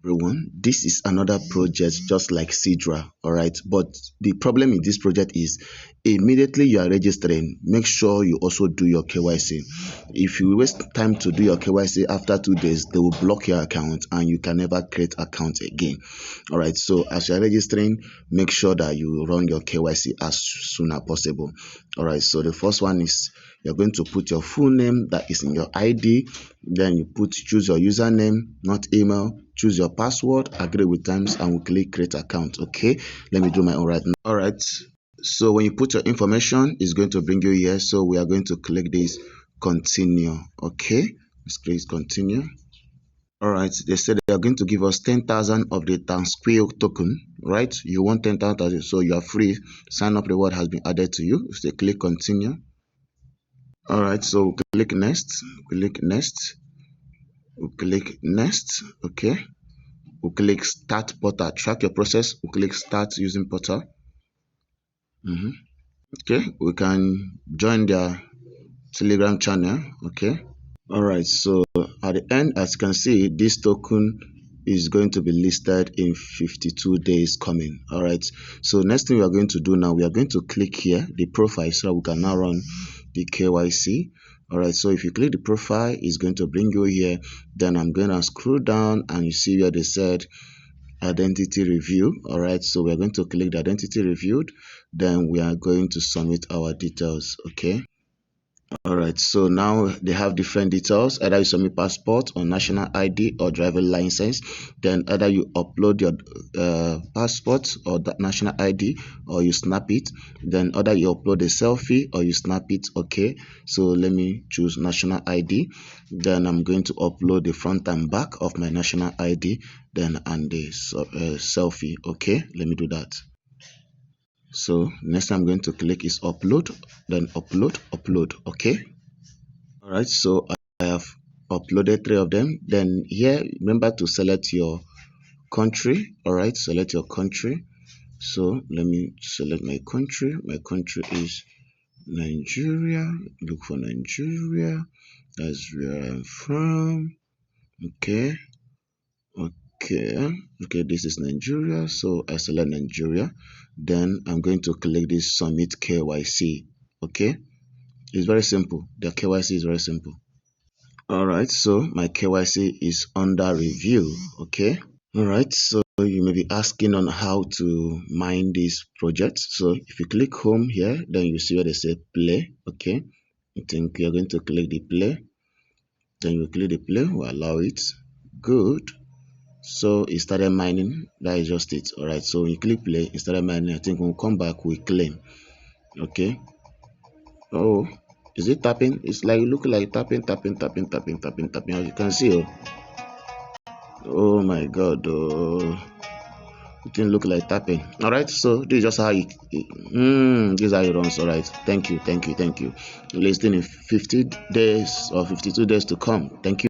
Everyone, this is another project just like Sidra, all right, but the problem in this project is immediately you are registering, make sure you also do your KYC. If you waste time to do your KYC, after 2 days they will block your account and you can never create account again. All right, so as you are registering, make sure that you run your KYC as soon as possible. All right, so the first one is you're going to put your full name that is in your ID. Then you choose your username, not email. Choose your password, agree with terms, and we'll click create account. Okay, let me do my own right now. All right, so when you put your information, it's going to bring you here. So we are going to click this continue. Okay, let's click continue. All right, they said they are going to give us 10,000 of the Tansiq token, right? You want 10,000, so you are free. Sign up reward has been added to you. So click continue. All right, so click next, click next, click next. Okay, we'll click start portal. Track your process. We'll click start using portal. Okay, we can join their Telegram channel. Okay, all right, so at the end, as you can see, this token is going to be listed in 52 days coming. All right, so next thing we are going to do now, we are going to click here the profile so we can now run the KYC. All right, so if you click the profile, it's going to bring you here. Then I'm going to scroll down and you see where they said identity review. All right, so we're going to click the identity reviewed. Then we are going to submit our details. Okay. All right, so now they have different details. Either you submit passport or national ID or driver license. Then either you upload your passport or that national ID or you snap it. Then either you upload a selfie or you snap it. Okay, so let me choose national ID. Then I'm going to upload the front and back of my national ID. Then and the selfie. Okay, let me do that. So next I'm going to click is upload, then upload. Okay. All right, so I have uploaded 3 of them. Then here, remember to select your country. All right, select your country. So let me select my country. My country is Nigeria. Look for Nigeria. That's where I'm from. Okay. Okay, this is Nigeria, so I select Nigeria. Then I'm going to click this submit KYC. Okay, it's very simple. The KYC is very simple. All right, so my KYC is under review. Okay. All right, so you may be asking on how to mine this project. So if you click home here, then you see where they say play. Okay, I think you're going to click the play. Then you click the play, we'll allow it. Good. So it started mining. That is just it. All right, so when you click play, it started mining. I think when we come back, we claim. Okay. Oh, is it tapping? It's like look like tapping. As you can see. Oh my god. It didn't look like tapping. All right, so this is just how this is how it runs. All right, thank you. Listing in 50 days or 52 days to come. Thank you.